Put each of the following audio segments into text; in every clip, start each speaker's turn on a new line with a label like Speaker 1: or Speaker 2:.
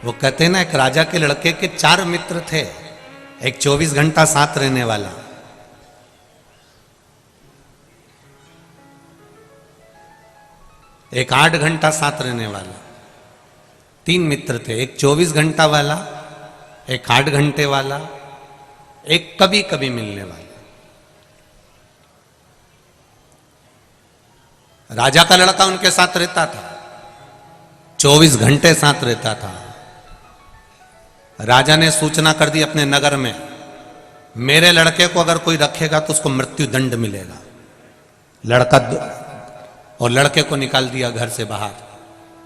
Speaker 1: वो कहते हैं ना, एक राजा के लड़के के 4 मित्र थे। एक 24 घंटा साथ रहने वाला, एक 8 घंटा साथ रहने वाला, 3 मित्र थे। एक 24 घंटा वाला, एक 8 घंटे वाला, एक कभी कभी मिलने वाला। राजा का लड़का उनके साथ रहता था, 24 घंटे साथ रहता था। राजा ने सूचना कर दी अपने नगर में, मेरे लड़के को अगर कोई रखेगा तो उसको मृत्यु दंड मिलेगा। लड़का और लड़के को निकाल दिया घर से बाहर।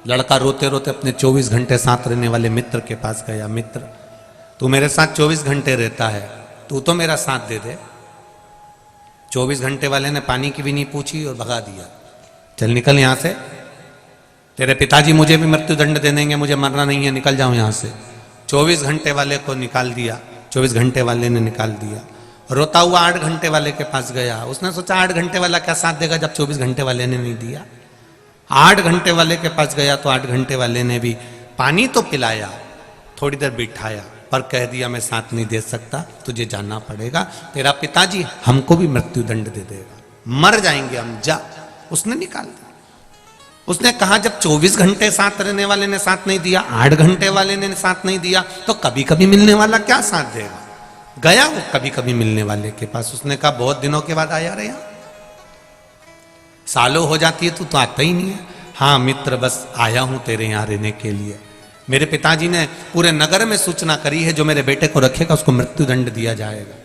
Speaker 1: लड़का रोते रोते अपने 24 घंटे साथ रहने वाले मित्र के पास गया। मित्र, तू मेरे साथ 24 घंटे रहता है, तू तो मेरा साथ दे दे। 24 घंटे वाले ने पानी की भी नहीं पूछी और भगा दिया, चल निकल यहां से, तेरे पिताजी मुझे भी मृत्यु दंड दे देंगे, मुझे मरना नहीं है, निकल जाओ यहां से। 24 घंटे वाले को निकाल दिया। 24 घंटे वाले ने निकाल दिया। रोता हुआ 8 घंटे वाले के पास गया। उसने सोचा 8 घंटे वाला क्या साथ देगा जब 24 घंटे वाले ने नहीं दिया। 8 घंटे वाले के पास गया तो 8 घंटे वाले ने भी पानी तो पिलाया, थोड़ी देर बिठाया, पर कह दिया मैं साथ नहीं दे सकता, तुझे जाना पड़ेगा, तेरा पिताजी हमको भी मृत्यु दंड दे देगा, मर जाएंगे हम, जा। उसने निकाल दिया। उसने कहा जब 24 घंटे साथ रहने वाले ने साथ नहीं दिया, 8 घंटे वाले ने साथ नहीं दिया, तो कभी कभी मिलने वाला क्या साथ देगा। गया वो कभी कभी मिलने वाले के पास। उसने कहा बहुत दिनों के बाद आया रे, सालों हो जाती है तू तो आता ही नहीं है। हाँ मित्र, बस आया हूं तेरे यहां रहने के लिए। मेरे पिताजी ने पूरे नगर में सूचना करी है, जो मेरे बेटे को रखेगा उसको मृत्यु दंड दिया जाएगा।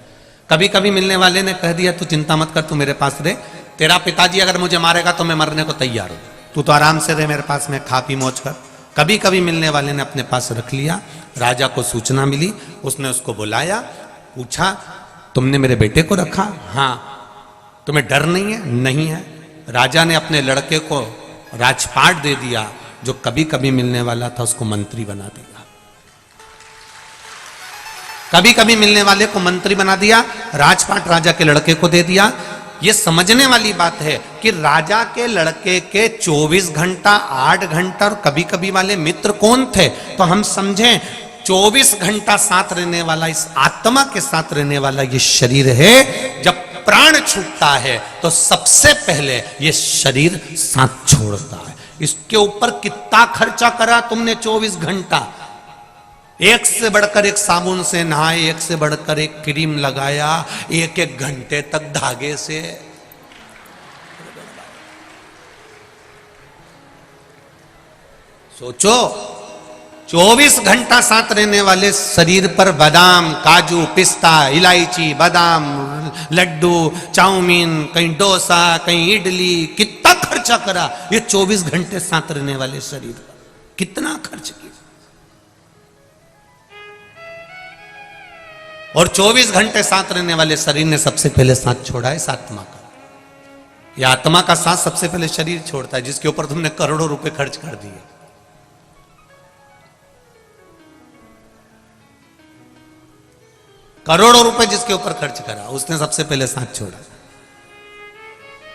Speaker 1: कभी कभी मिलने वाले ने कह दिया तू चिंता मत कर, तू मेरे पास रहे, तेरा पिताजी अगर मुझे मारेगा तो मैं मरने को तैयार हूं, तू तो आराम से रहे मेरे पास में, खा पी मौज कर। कभी कभी मिलने वाले ने अपने पास रख लिया। राजा को सूचना मिली, उसने उसको बुलाया, पूछा तुमने मेरे बेटे को रखा? हाँ। तुम्हें डर नहीं है? नहीं है। राजा ने अपने लड़के को राजपाट दे दिया, जो कभी कभी मिलने वाला था उसको मंत्री बना दिया। कभी कभी मिलने वाले को मंत्री बना दिया, राजपाट राजा के लड़के को दे दिया। यह समझने वाली बात है कि राजा के लड़के के 24 घंटा, 8 घंटा और कभी कभी वाले मित्र कौन थे, तो हम समझें 24 घंटा साथ रहने वाला, इस आत्मा के साथ रहने वाला ये शरीर है। जब प्राण छूटता है तो सबसे पहले ये शरीर साथ छोड़ता है। इसके ऊपर कितना खर्चा करा तुमने 24 घंटा, एक से बढ़कर एक साबुन से नहाए, एक से बढ़कर एक क्रीम लगाया, एक एक घंटे तक धागे से। सोचो 24 घंटा साथ रहने वाले शरीर पर बादाम, काजू, पिस्ता, इलायची, बादाम, लड्डू, चाउमीन, कहीं डोसा, कहीं इडली, कितना खर्चा करा ये 24 घंटे साथ रहने वाले शरीर पर, कितना खर्च किया। और 24 घंटे साथ रहने वाले शरीर ने सबसे पहले साथ छोड़ा है इस आत्मा का। यह आत्मा का साथ सबसे पहले शरीर छोड़ता है, जिसके ऊपर तुमने करोड़ों रुपए खर्च कर दिए। करोड़ों रुपए जिसके ऊपर खर्च करा, उसने सबसे पहले साथ छोड़ा।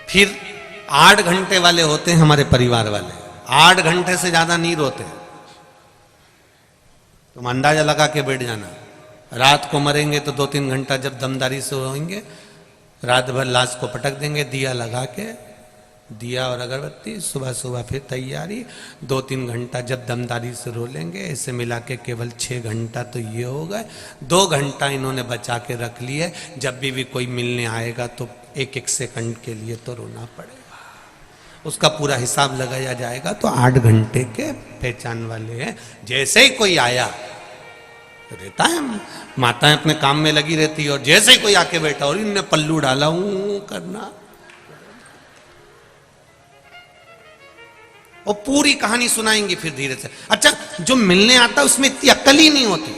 Speaker 1: फिर 8 घंटे वाले होते हैं हमारे परिवार वाले, 8 घंटे से ज्यादा नहीं रोते। तुम अंदाजा लगा के बैठ जाना, रात को मरेंगे तो 2-3 घंटा जब दमदारी से होंगे, रात भर लाश को पटक देंगे दिया लगा के, दिया और अगरबत्ती, सुबह सुबह फिर तैयारी, 2-3 घंटा जब दमदारी से रो लेंगे। इसे मिला के केवल 6 घंटा तो ये हो गए। 2 घंटा इन्होंने बचा के रख लिए, जब भी कोई मिलने आएगा तो 1-1 सेकंड के लिए तो रोना पड़ेगा। उसका पूरा हिसाब लगाया जाएगा तो 8 घंटे के पहचान वाले हैं। जैसे ही कोई आया तो रहता है, माताएं अपने काम में लगी रहती है, और जैसे ही कोई आके बैठा और इनने पल्लू डाला करना, और पूरी कहानी सुनाएंगी फिर धीरे से। अच्छा, जो मिलने आता उसमें इतनी अक्ल ही नहीं होती।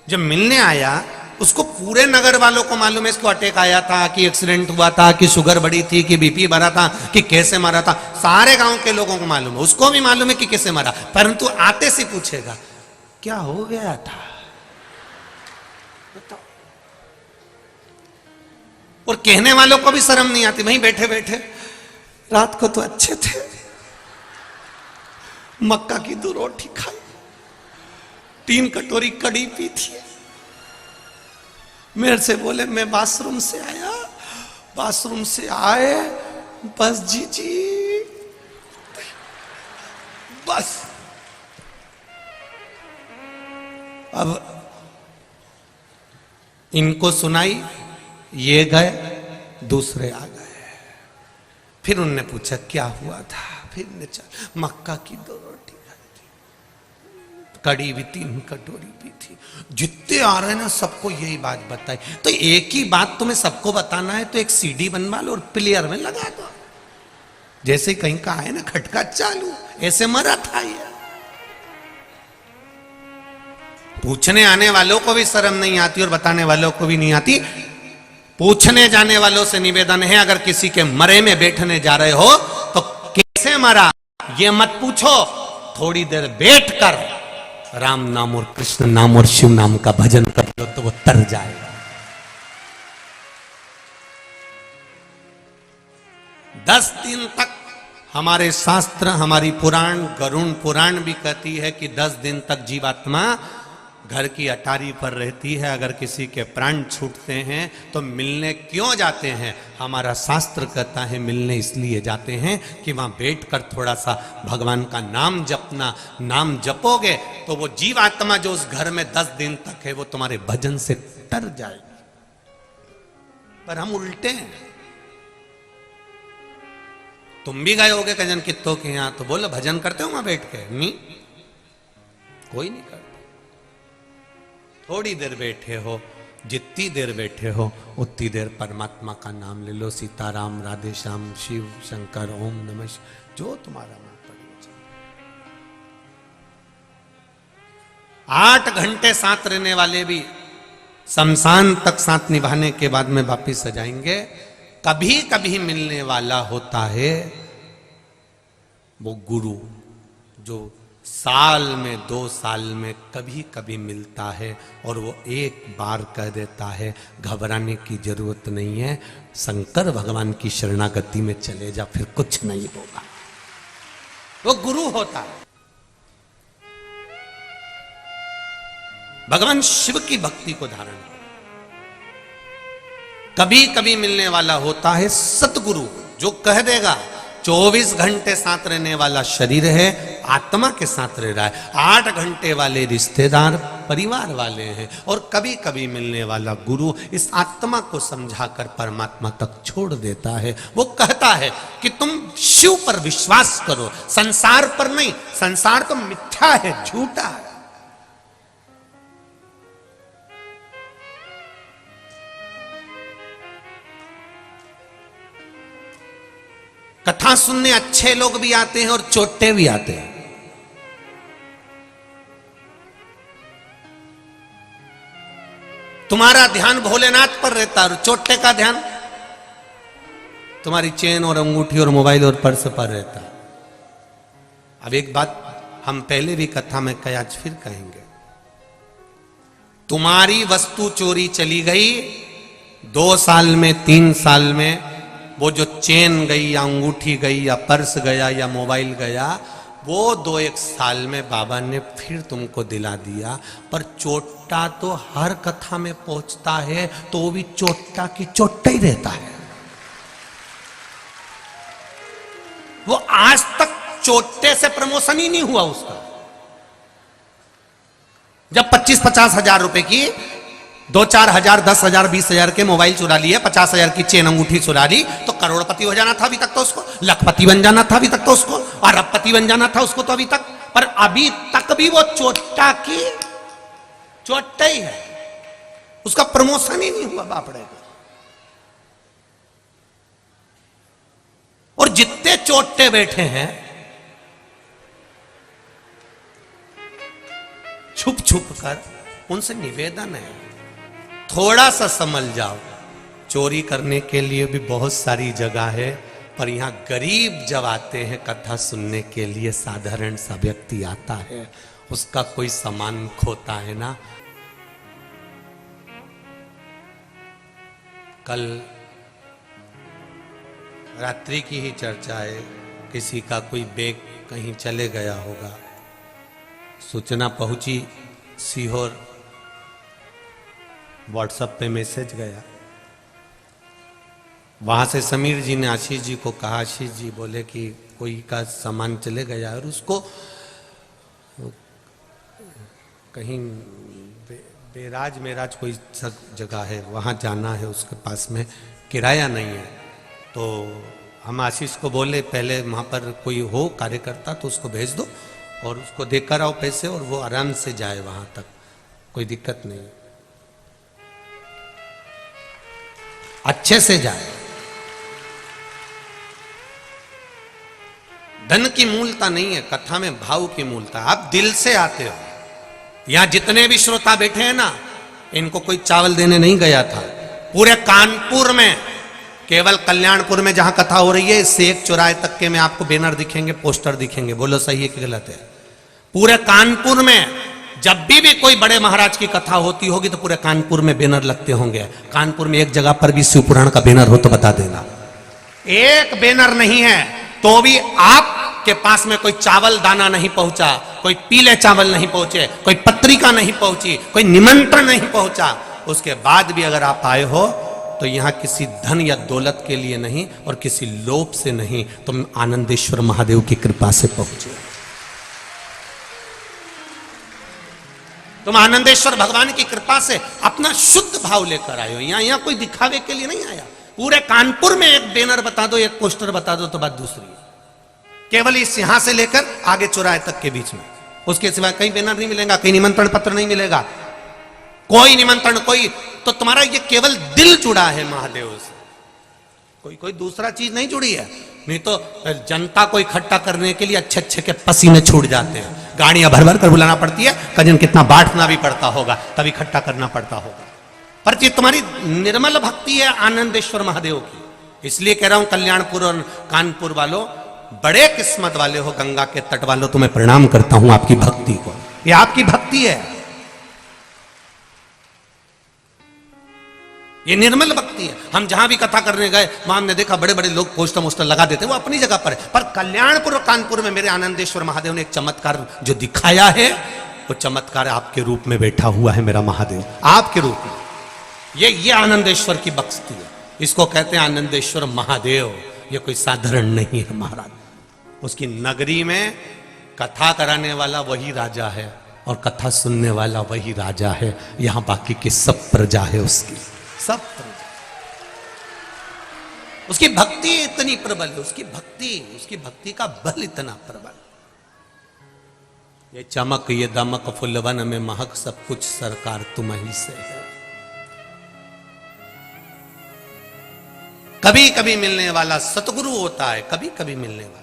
Speaker 1: जब मिलने आया उसको पूरे नगर वालों को मालूम है इसको अटैक आया था, कि एक्सीडेंट हुआ था, कि शुगर बढ़ी थी, कि बीपी बढ़ा था, कि कैसे मारा था, सारे गांव के लोगों को मालूम है। उसको भी मालूम है कि कैसे मारा, परंतु आते से पूछेगा क्या हो गया था, बताओ। और कहने वालों को भी शर्म नहीं आती, वहीं बैठे बैठे रात को तो अच्छे थे, मक्का की 2 रोटी खाई, 3 कटोरी कड़ी पी थी। मेरे से बोले मैं बाथरूम से आया, बाथरूम से आए बस जी बस। अब इनको सुनाई, ये गए, दूसरे आ गए। फिर उनने पूछा क्या हुआ था, फिर ने मक्का की 2 रोटी खाई थी, कड़ी भी 3 कटोरी पी थी। जितने आ रहे ना सबको यही बात बताई। तो एक ही बात तुम्हें सबको बताना है तो एक सीडी बनवा लो और प्लेयर में लगा दो, जैसे कहीं का है ना खटका चालू, ऐसे मरा था ये। पूछने आने वालों को भी शर्म नहीं आती और बताने वालों को भी नहीं आती। पूछने जाने वालों से निवेदन है, अगर किसी के मरे में बैठने जा रहे हो तो कैसे मरा ये मत पूछो, थोड़ी देर बैठकर राम नाम और कृष्ण नाम और शिव नाम का भजन कर लो तो वो तर जाएगा। 10 दिन तक हमारे शास्त्र, हमारी पुराण, गरुण पुराण भी कहती है कि 10 दिन तक जीवात्मा घर की अटारी पर रहती है। अगर किसी के प्राण छूटते हैं तो मिलने क्यों जाते हैं? हमारा शास्त्र कहता है मिलने इसलिए जाते हैं कि वहां बैठकर थोड़ा सा भगवान का नाम जपना। नाम जपोगे तो वो जीवात्मा जो उस घर में 10 दिन तक है वो तुम्हारे भजन से तर जाएगी। पर हम उल्टे हैं। तुम भी गए होगे कजन कित्तों के यहां, तो बोलो भजन करते हो वहां बैठ के? नहीं, कोई नहीं करता। थोड़ी देर बैठे हो, जितनी देर बैठे हो उतनी देर परमात्मा का नाम ले लो। सीताराम, राधे श्याम, शिव शंकर, ओम नमः शिवाय, जो तुम्हारा मन पड़े। 8 घंटे साथ रहने वाले भी शमशान तक साथ निभाने के बाद में वापिस आ जाएंगे। कभी कभी मिलने वाला होता है वो गुरु, जो साल में 2 साल में कभी कभी मिलता है और वो एक बार कह देता है घबराने की जरूरत नहीं है, शंकर भगवान की शरणागति में चले जा, फिर कुछ नहीं होगा। वो गुरु होता है। भगवान शिव की भक्ति को धारण करो। कभी कभी मिलने वाला होता है सतगुरु, जो कह देगा 24 घंटे साथ रहने वाला शरीर है, आत्मा के साथ रह रहा है। 8 घंटे वाले रिश्तेदार, परिवार वाले हैं। और कभी कभी मिलने वाला गुरु इस आत्मा को समझाकर परमात्मा तक छोड़ देता है। वो कहता है कि तुम शिव पर विश्वास करो, संसार पर नहीं। संसार तो मिथ्या है, झूठा है। कथा सुनने अच्छे लोग भी आते हैं और चोटे भी आते हैं। तुम्हारा ध्यान भोलेनाथ पर रहता है और चोटे का ध्यान तुम्हारी चेन और अंगूठी और मोबाइल और पर्स पर रहता है। अब एक बात हम पहले भी कथा में कही, आज फिर कहेंगे। तुम्हारी वस्तु चोरी चली गई 2 साल में, 3 साल में, वो जो चेन गई या अंगूठी गई या पर्स गया या मोबाइल गया, वो 2-1 साल में बाबा ने फिर तुमको दिला दिया। पर चोटा तो हर कथा में पहुंचता है, तो वो भी चोटा की चोटा ही रहता है। वो आज तक चोटे से प्रमोशन ही नहीं हुआ उसका। जब 25-50 हजार रुपए की 2-4 हजार, 10 हजार, 20 हजार के मोबाइल चुरा लिए, 50 हजार की चेन अंगूठी चुरा ली, तो करोड़पति हो जाना था अभी तक तो उसको, लखपति बन जाना था अभी तक तो उसको, अरबपति बन जाना था उसको तो अभी तक। पर अभी तक भी वो चोटा की चोटा ही है, उसका प्रमोशन ही नहीं हुआ बापड़े को। और जितने चोटे बैठे हैं छुप छुप कर, उनसे निवेदन है थोड़ा सा समझ जाओ। चोरी करने के लिए भी बहुत सारी जगह है, पर यहां गरीब जब आते हैं कथा सुनने के लिए, साधारण सा व्यक्ति आता है, उसका कोई सामान खोता है ना। कल रात्रि की ही चर्चा है, किसी का कोई बैग कहीं चले गया होगा, सूचना पहुंची सीहोर व्हाट्सएप पे मैसेज गया। वहां से समीर जी ने आशीष जी को कहा, आशीष जी बोले कि कोई का सामान चले गया और उसको कहीं बेराज मेराज कोई जगह है, वहाँ जाना है, उसके पास में किराया नहीं है। तो हम आशीष को बोले पहले वहाँ पर कोई हो कार्यकर्ता तो उसको भेज दो और उसको देकर आओ पैसे और वो आराम से जाए वहाँ तक, कोई दिक्कत नहीं, अच्छे से जाए। धन की मूलता नहीं है, कथा में भाव की मूलता। आप दिल से आते हो। यहां जितने भी श्रोता बैठे हैं ना, इनको कोई चावल देने नहीं गया था। पूरे कानपुर में, केवल कल्याणपुर में जहां कथा हो रही है, इससे एक चौराहे तक के में आपको बैनर दिखेंगे, पोस्टर दिखेंगे। बोलो सही है कि गलत है? पूरे कानपुर में जब भी कोई बड़े महाराज की कथा होती होगी तो पूरे कानपुर में बैनर लगते होंगे। कानपुर में एक जगह पर भी शिव पुराण का बैनर हो तो बता देना। एक बैनर नहीं है तो भी आपके पास में कोई चावल दाना नहीं पहुंचा, कोई पीले चावल नहीं पहुंचे, कोई पत्रिका नहीं पहुंची, कोई निमंत्रण नहीं पहुंचा, उसके बाद भी अगर आप आए हो तो यहां किसी धन या दौलत के लिए नहीं और किसी लोभ से नहीं, तुम आनंदेश्वर महादेव की कृपा से पहुंचे। तुम आनंदेश्वर भगवान की कृपा से अपना शुद्ध भाव लेकर आए हो। यहां कोई दिखावे के लिए नहीं आया। पूरे कानपुर में एक बैनर बता दो, एक पोस्टर बता दो तो बात दूसरी है। केवल इस यहां से लेकर आगे चौराहे तक के बीच में, उसके सिवा कहीं बैनर नहीं मिलेगा, कहीं निमंत्रण पत्र नहीं मिलेगा, कोई निमंत्रण, कोई। तो तुम्हारा ये केवल दिल जुड़ा है महादेव से, कोई दूसरा चीज नहीं जुड़ी है। नहीं तो जनता को इकट्ठा करने के लिए अच्छे अच्छे के पसीने छूट जाते हैं, गाड़ियां भर भर कर बुलाना पड़ती है, कजन कितना बांटना भी पड़ता होगा, तब इकट्ठा करना पड़ता होगा। पर ये तुम्हारी निर्मल भक्ति है आनंदेश्वर महादेव की। इसलिए कह रहा हूं कल्याणपुर और कानपुर वालों, बड़े किस्मत वाले हो, गंगा के तट वालों, तुम्हें प्रणाम करता हूं आपकी भक्ति को। ये आपकी भक्ति है, ये निर्मल भक्ति है। हम जहां भी कथा करने गए वहां हमने देखा बड़े बड़े लोग पोस्टर मोस्टर लगा देते, वो अपनी जगह पर कल्याणपुर और कानपुर में मेरे आनंदेश्वर महादेव ने एक चमत्कार जो दिखाया है, वो चमत्कार आपके रूप में बैठा हुआ है मेरा महादेव, आपके रूप में। ये आनंदेश्वर की भक्ति है, इसको कहते हैं आनंदेश्वर महादेव। ये कोई साधारण नहीं है महाराज। उसकी नगरी में कथा कराने वाला वही राजा है और कथा सुनने वाला वही राजा है। यहां बाकी की सब प्रजा है उसकी, सब प्रजा। उसकी भक्ति इतनी प्रबल है, उसकी भक्ति का बल इतना प्रबल। ये चमक ये दमक फुलवन में महक, सब कुछ सरकार तुम्ही से है। कभी कभी मिलने वाला सतगुरु होता है, कभी कभी मिलने वाला।